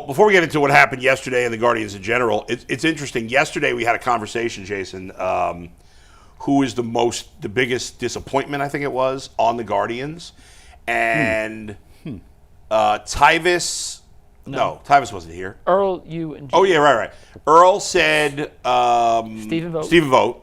Before we get into what happened yesterday and the Guardians in general, it's interesting. Yesterday we had a conversation, Jason, who is the biggest disappointment, I think it was, on the Guardians. And Tyvis, no, Tyvis wasn't here. Earl, you, and G. Oh, yeah, right. Earl said Stephen Vogt.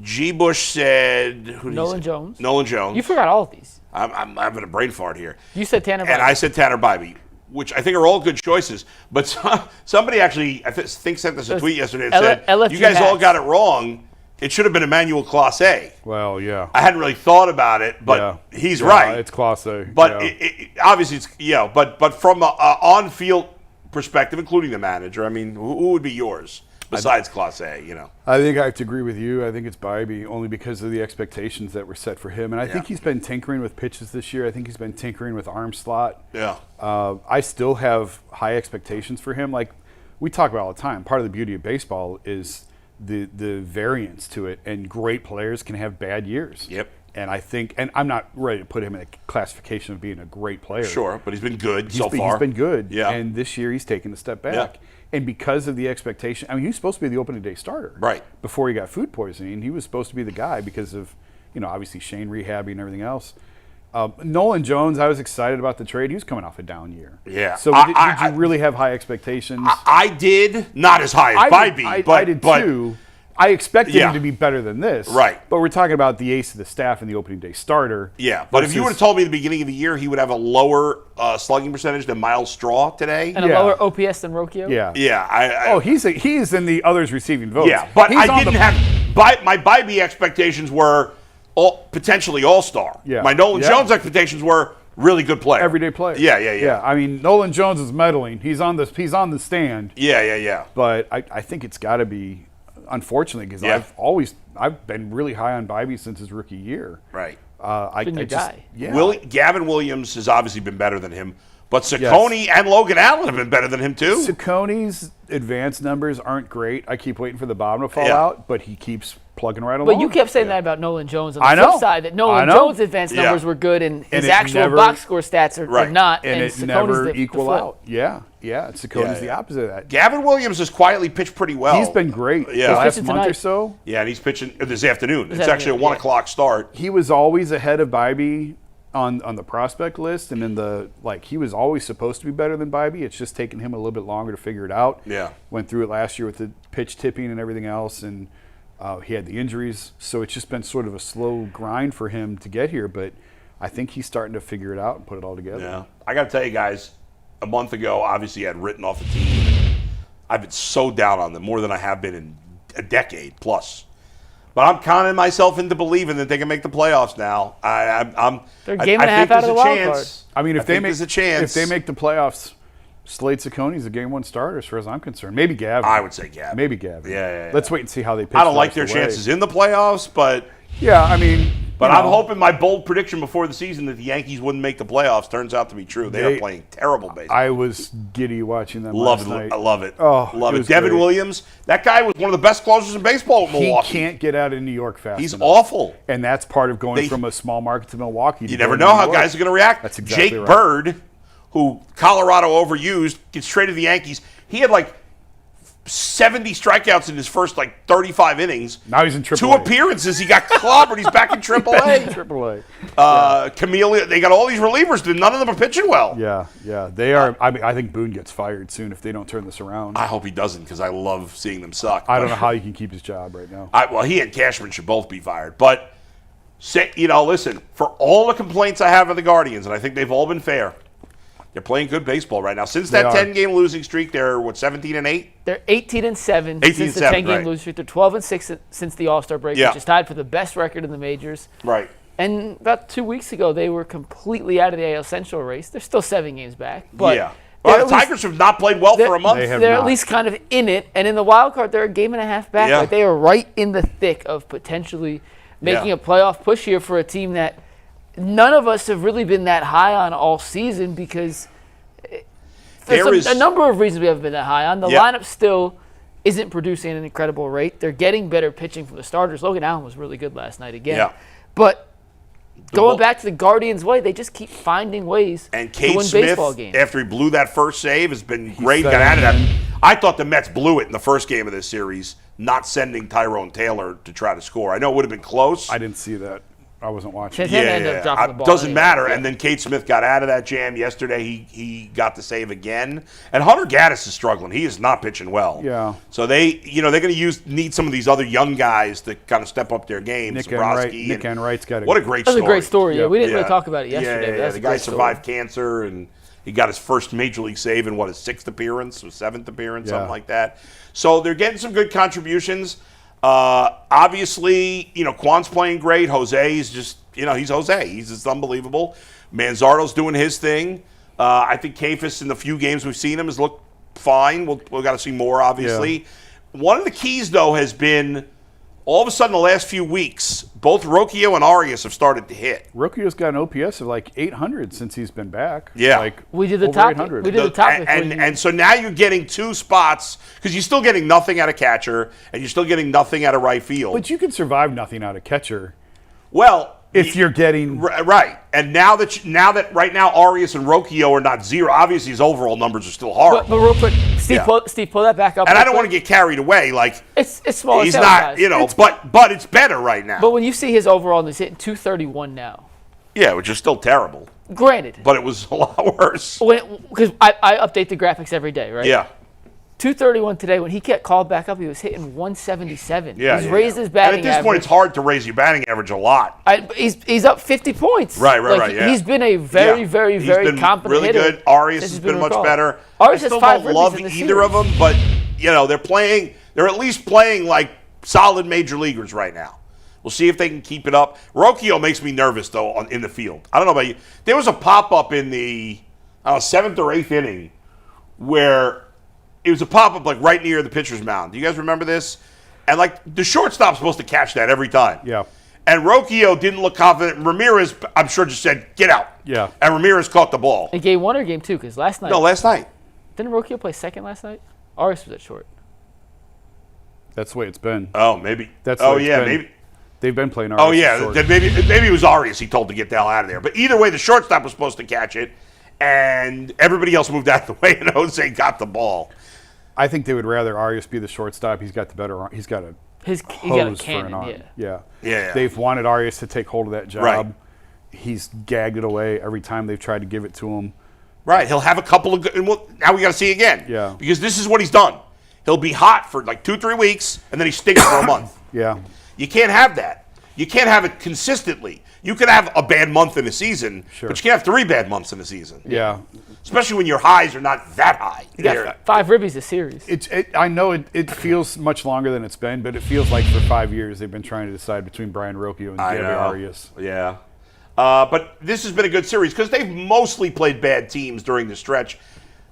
G. Bush said Nolan Jones. Nolan Jones. You forgot all of these. I'm having a brain fart here. You said Tanner Bybee. And I said Tanner Bybee, which I think are all good choices. But somebody actually, I think, sent us a tweet yesterday and said, LFG you guys Max. all got it wrong. It should have been Emmanuel Clase. Well, yeah. I hadn't really thought about it, but he's right. It's Clase. But obviously, it's but from an on-field perspective, including the manager, I mean, who would be yours besides Clase? I think I have to agree with you. I think it's Bybee, only because of the expectations that were set for him. And I think he's been tinkering with pitches this year. I think he's been tinkering with arm slot. Yeah. I still have high expectations for him. Like we talk about all the time, part of the beauty of baseball is the variance to it, and great players can have bad years. Yep. And I think, and I'm not ready to put him in a classification of being a great player. Sure, but he's been good so far. He's been good. Yeah. And this year he's taken a step back. Yeah. And because of the expectation, I mean, he was supposed to be the opening day starter. Right. Before he got food poisoning, he was supposed to be the guy because of, obviously Shane rehabbing and everything else. Nolan Jones, I was excited about the trade. He was coming off a down year. Yeah. So did you really have high expectations? I did, not as high as Bybee, I did too. I expected him to be better than this. Right. But we're talking about the ace of the staff and the opening day starter. Yeah. But if you would have told me at the beginning of the year he would have a lower slugging percentage than Miles Straw today. And a lower OPS than Rocchio? Yeah. Yeah. He's in the others receiving votes. Yeah. But I didn't have my Bybee expectations were potentially all-star. Yeah. My Nolan Jones expectations were really good player. Everyday player. Yeah. I mean, Nolan Jones is meddling. He's on the stand. Yeah. But I think it's got to be, unfortunately, because I've been really high on Bybee since his rookie year. Right. Gavin Williams has obviously been better than him, but Ciccone and Logan Allen have been better than him too. Ciccone's advanced numbers aren't great. I keep waiting for the bottom to fall out, but he keeps plugging right along. But you kept saying that about Nolan Jones on the flip side, that Nolan Jones' advanced numbers were good and his actual box score stats are not. And it never equal out. Yeah. Ciccone the opposite of that. Gavin Williams has quietly pitched pretty well. He's been great the last month or so. Yeah, and he's pitching this afternoon. It's actually a 1 o'clock start. He was always ahead of Bybee on the prospect list, and he was always supposed to be better than Bybee. It's just taken him a little bit longer to figure it out. Yeah. Went through it last year with the pitch tipping and everything else, and he had the injuries. So it's just been sort of a slow grind for him to get here, but I think he's starting to figure it out and put it all together. Yeah. I got to tell you guys, a month ago, obviously I had written off the team. I've been so down on them, more than I have been in a decade plus. But I'm conning myself into believing that they can make the playoffs now. They're a game and a half out of the wild card. I mean, if they make the playoffs, Slade Ciccone's a game one starter as far as I'm concerned. Maybe Gavin. I would say Gavin. Maybe Gavin. Yeah. Let's wait and see how they pitch. I don't like their chances in the playoffs, but But I'm hoping my bold prediction before the season that the Yankees wouldn't make the playoffs turns out to be true. They are playing terrible baseball. I was giddy watching them last night. I love it. Oh, love it. Devin Williams, that guy was one of the best closers in baseball in Milwaukee. He can't get out of New York fast He's enough. awful. And that's part of going from a small market to Milwaukee. You never know how guys are going to react. That's exactly Jake right. Bird, who Colorado overused, gets traded to the Yankees. He had 70 strikeouts in his first 35 innings. Now he's in AAA. 2 appearances, he got clobbered. He's back in AAA. Camellia, they got all these relievers, but none of them are pitching well. Yeah. They are. I think Boone gets fired soon if they don't turn this around. I hope he doesn't because I love seeing them suck. I don't know how he can keep his job right now. He and Cashman should both be fired. But, listen, for all the complaints I have of the Guardians, and I think they've all been fair, they're playing good baseball right now. Since that 10-game losing streak, they're 17-8. They're 18-7 since the 10-game losing streak. They're 12-6 since the All-Star break, which is tied for the best record in the majors. Right. And about 2 weeks ago, they were completely out of the AL Central race. They're still 7 games back. But the Tigers have not played well for a month. They're at least kind of in it. And in the wild card, they're a game and a half back. Yeah. They are right in the thick of potentially making a playoff push here for a team that none of us have really been that high on all season because there's a number of reasons we haven't been that high on. The lineup still isn't producing at an incredible rate. They're getting better pitching from the starters. Logan Allen was really good last night again. Yeah. But Going back to the Guardians' way, they just keep finding ways and to Cade win Smith, baseball games. after he blew that first save, has been great. Got out of that. I thought the Mets blew it in the first game of this series, not sending Tyrone Taylor to try to score. I know it would have been close. I didn't see that. I wasn't watching. Santana ended up dropping the ball doesn't anyway. matter. And then Cade Smith got out of that jam yesterday. He got the save again. And Hunter Gaddis is struggling. He is not pitching well. Yeah. So they're going to need some of these other young guys to kind of step up their game. Nick Zabrowski Enright's got what a great That was story. a great story. Yeah, Yep. we didn't really talk about it yesterday. But that's The a guy great survived story. cancer, and he got his first major league save in his 6th appearance or 7th appearance, something like that. So they're getting some good contributions. Obviously, Kwan's playing great. Jose is just, he's Jose. He's just unbelievable. Manzardo's doing his thing. I think Kafis, in the few games we've seen him, has looked fine. We've got to see more, obviously. Yeah. One of the keys, though, has been all of a sudden the last few weeks, both Rocchio and Arias have started to hit. Rocchio's got an OPS of like 800 since he's been back. Yeah. We did the over topic. 800. We did the topic. And so now you're getting 2 spots because you're still getting nothing out of catcher and you're still getting nothing out of right field. But you can survive nothing out of catcher. Well, if you're getting right, and now that right now Arias and Rocchio are not 0, obviously his overall numbers are still horrible. But real quick, Steve, pull that back up. And I don't want to get carried away. Like it's small. He's not, but it's better right now. But when you see his overall, he's hitting 231 now. Yeah, which is still terrible. Granted, but it was a lot worse. Because I update the graphics every day, right? Yeah. 231 today. When he got called back up, he was hitting 177. Yeah, he's raised his batting average. And at this point, it's hard to raise your batting average a lot. He's up 50 points. Right. Yeah. He's been a very competent hitter. Really good. Arias has been much better. Arias I still has 5 don't love ribbies in the either of them, but they're at least playing like solid major leaguers right now. We'll see if they can keep it up. Rocchio makes me nervous though in the field. I don't know about you. There was a pop up in the 7th or 8th inning where it was a pop-up like right near the pitcher's mound. Do you guys remember this? And like the shortstop's supposed to catch that every time. Yeah. And Rocchio didn't look confident. Ramirez, I'm sure, just said, get out. Yeah. And Ramirez caught the ball. In game 1 or game 2? Because last night. No, last night. Didn't Rocchio play second last night? Arias was at short. That's the way it's been. Oh, maybe. Maybe. They've been playing Arias. Oh, yeah. Then maybe it was Arias he told to get the hell out of there. But either way, the shortstop was supposed to catch it. And everybody else moved out of the way, and Jose got the ball. I think they would rather Arias be the shortstop. He's got the better arm. He's got a cannon, arm. yeah. Yeah. They've wanted Arias to take hold of that job. Right. He's gagged it away every time they've tried to give it to him. Right. He'll have a couple of good. And now we got to see again. Yeah. Because this is what he's done. He'll be hot for like 2-3 weeks, and then he stinks for a month. Yeah. You can't have that. You can't have it consistently. You can have a bad month in a season, but you can't have 3 bad months in a season. Yeah. Especially when your highs are not that high. You got 5 ribbies a series. I know it feels much longer than it's been, but it feels like for 5 years they've been trying to decide between Brian Rocchio and Gabriel Arias. Yeah. But this has been a good series because they've mostly played bad teams during the stretch.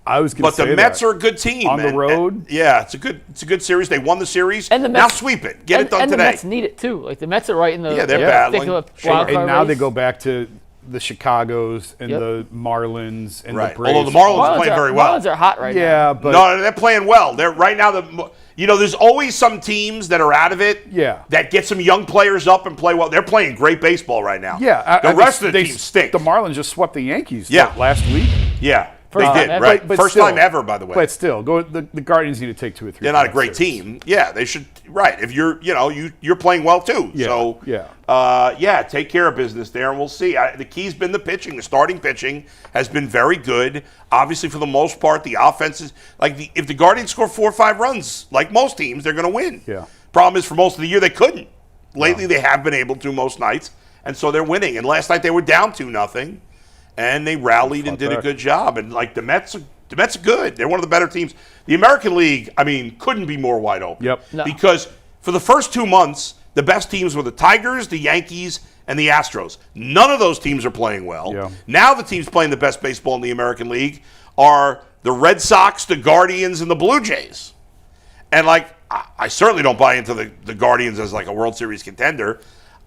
I was going to say But the Mets are a good team. On the road? It's a good series. They won the series. And the Mets, now sweep it. Get it done and today. And the Mets need it too. Like the Mets are right in the they're battling. And now they go back to the Chicagos and the Marlins and the Braves. Although the Marlins are playing very well. Marlins are hot right now. Yeah, but no, they're playing well. They're right now. There's always some teams that are out of it. Yeah. That get some young players up and play well. They're playing great baseball right now. Yeah. The rest of the teams stink. The Marlins just swept the Yankees. Yeah. Last week. Yeah. First they did, time right? But First still, time ever, by the way. But still, the Guardians need to take 2 or 3. They're not a great team. Yeah, they should. Right. If you're playing well too. Yeah. So take care of business there, and we'll see. The key's been the pitching. The starting pitching has been very good. Obviously, for the most part, the offense is if the Guardians score 4 or 5 runs, like most teams, they're going to win. Yeah. Problem is, for most of the year, they couldn't. Lately, they have been able to most nights, and so they're winning. And last night they were down 2-0, and they rallied and did a good job. And the Mets are good. They're one of the better teams. The American League, couldn't be more wide open. Yep. No. Because for the first 2 months, the best teams were the Tigers, the Yankees, and the Astros. None of those teams are playing well. Yeah. Now the teams playing the best baseball in the American League are the Red Sox, the Guardians, and the Blue Jays. And I certainly don't buy into the Guardians as a World Series contender.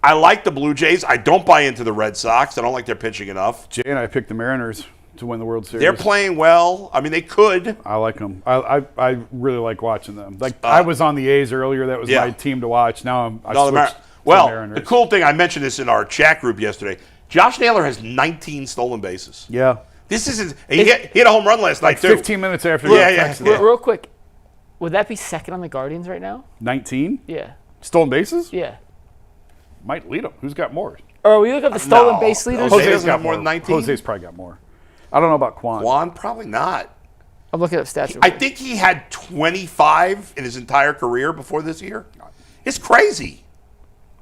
I like the Blue Jays. I don't buy into the Red Sox. I don't like their pitching enough. Jay and I picked the Mariners to win the World Series. They're playing well. They could. I like them. I really like watching them. I was on the A's earlier. That was my team to watch. Now I switched to the Mariners. The cool thing, I mentioned this in our chat group yesterday. Josh Naylor has 19 stolen bases. Yeah. This isn't. He hit a home run last night, too. 15 minutes after. Yeah. Real quick, would that be second on the Guardians right now? 19 Yeah. stolen bases. Yeah. Might lead him. Who's got more? Or we look at the stolen base leaders. Jose's got more than 19. Jose's probably got more. I don't know about Kwan. Kwan, probably not. I'm looking at stats. I think he had 25 in his entire career before this year. It's crazy.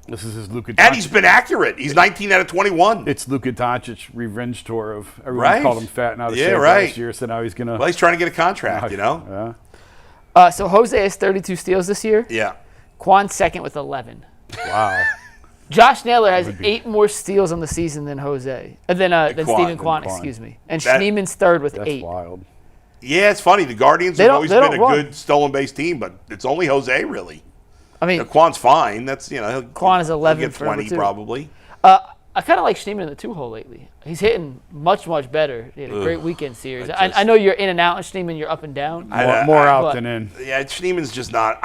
This is his Luka Doncic. And he's been accurate. He's 19 out of 21. It's Luka Doncic revenge tour of everyone Right. called him fat and out of Yeah, shape right. last year, so now he's gonna. Well, he's trying to get a contract, you know? Yeah. So Jose has 32 steals this year. Yeah. Quan second with 11. Wow. Josh Naylor has 8 more steals on the season than Jose, than Kwan. Stephen Kwan, Kwan. excuse me. And That- Schneeman's third with That's 8. wild. Yeah, it's funny. The Guardians They have don't- always they been don't a run. good stolen base team, but it's only Jose, really. I mean, Quan's fine. That's, Kwan is 11 he'll get for 20 number 2. probably. I kind of like Schneeman in the 2-hole lately. He's hitting much, much better. He had a great weekend series. I know you're in and out, and Schneeman, you're up and down. More out but- than in. Yeah, Schneeman's just not.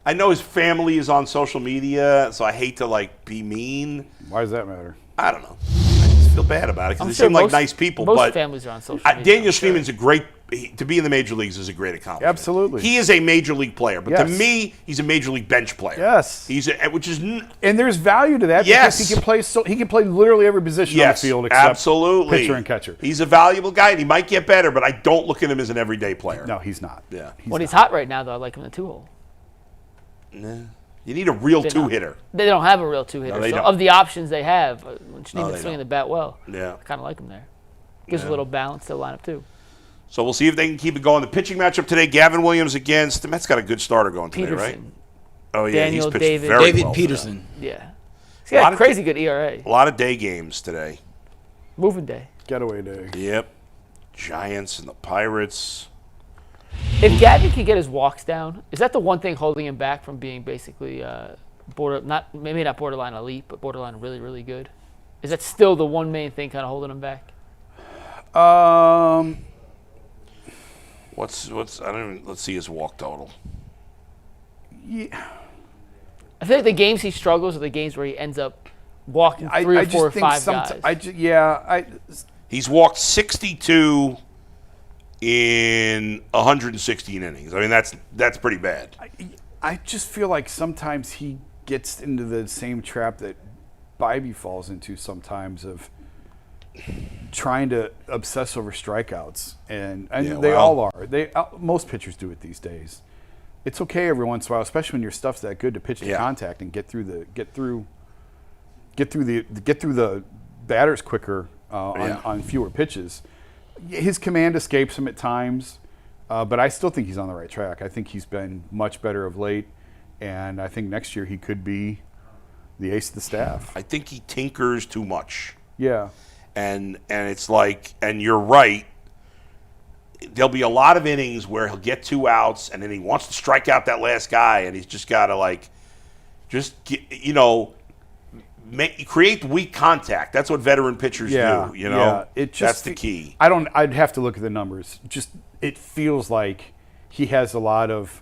I know his family is on social media, so I hate to, be mean. Why does that matter? I don't know. I just feel bad about it because I'm they sure seem like nice people. Most but families are on social media. Daniel Schneeman's a great. To be in the major leagues is a great accomplishment. Absolutely. He is a major league player, but to Yes. me, he's a major league bench player. Yes. Which is And there's value to that Yes. because he can play literally every position on the field except absolutely pitcher and catcher. He's a valuable guy, and he might get better, but I don't look at him as an everyday player. No, he's not. Yeah. When he's hot right now, though, I like him in the 2-hole. You need a real two-hitter. They don't have a real 2-hitter. they so don't. of the options they have, when Schneeman's they swinging don't. the bat well, Yeah. I kind of like him there. Gives a little balance to the lineup, too. So we'll see if they can keep it going. The pitching matchup today, Gavin Williams against the Mets got a good starter going today, right? Peterson. Oh, yeah. Daniel, he's pitched David. very David well Peterson. Yeah. He's got lot a of crazy good ERA. A lot of day games today. Moving day. Getaway day. Yep. Giants and the Pirates. If Gavin can get his walks down, is that the one thing holding him back from being basically maybe not borderline elite, but borderline really, really good? Is that still the one main thing kind of holding him back? What's let's see his walk total. Yeah. I feel like the games he struggles are the games where he ends up walking 3 or 4 or 5 guys. He's walked 62 in 116 innings. I mean, that's pretty bad. I just feel like sometimes he gets into the same trap that Bybee falls into sometimes of trying to obsess over strikeouts, and they all are. Most pitchers do it these days. It's okay every once in a while, especially when your stuff's that good, to pitch to contact and get through the batters quicker on fewer pitches. His command escapes him at times, but I still think he's on the right track. I think he's been much better of late, and I think next year he could be the ace of the staff. I think he tinkers too much. Yeah. And it's like, and you're right, there'll be a lot of innings where he'll get 2 outs and then he wants to strike out that last guy, and he's just got to create weak contact. That's what veteran pitchers do, Yeah. That's the key. I'd have to look at the numbers. Just it feels like he has a lot of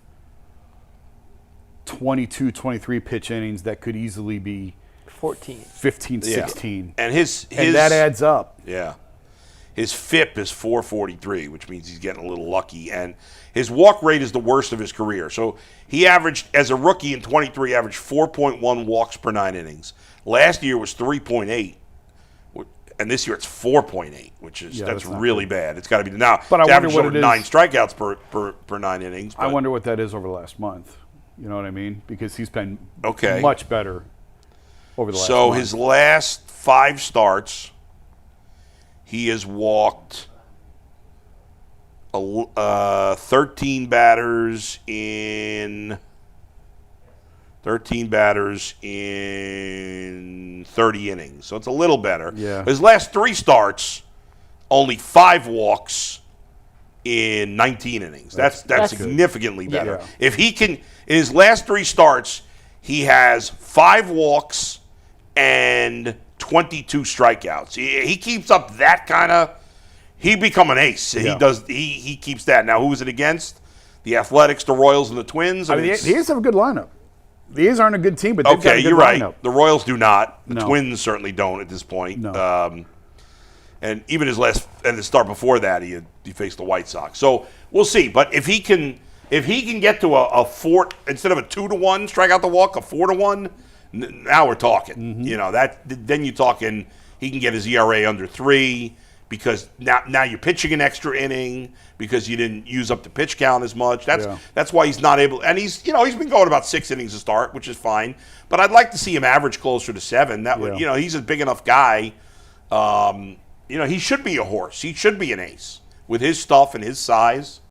22, 23 pitch innings that could easily be 14. 15, 16. And and that adds up. Yeah. His FIP is 443, which means he's getting a little lucky. And his walk rate is the worst of his career. So he averaged, as a rookie in 23, averaged 4.1 walks per 9 innings. Last year was 3.8. And this year it's 4.8, which is that's really bad. It's got to be now. But I wonder what over it is. 9 strikeouts per 9 innings. I wonder what that is over the last month. You know what I mean? Because he's been Okay. much better over the last So month. his last 5 starts, he has walked 13 batters in 30 innings. So it's a little better. Yeah. His last 3 starts, only 5 walks in 19 innings. That's significantly better. Yeah. If he can, in his last 3 starts, he has 5 walks and 22 strikeouts. He keeps up that kind of. He become an ace. Yeah. He does. He keeps that. Now, who is it against? The Athletics, the Royals, and the Twins. I mean, he has a good lineup. The A's aren't a good team, but they've got a Okay, good you're right. lineup. The Royals do not. The No. Twins certainly don't at this point. No. And even the start before that, he faced the White Sox. So we'll see. But if he can get to a 4 instead of a 2-1 strikeout to walk, a 4-1, now we're talking. Mm-hmm. Then you're talking. He can get his ERA under 3 because now you're pitching an extra inning because you didn't use up the pitch count as much. That's why he's not able. And he's been going about 6 innings to start, which is fine. But I'd like to see him average closer to 7. That would he's a big enough guy. He should be a horse. He should be an ace with his stuff and his size.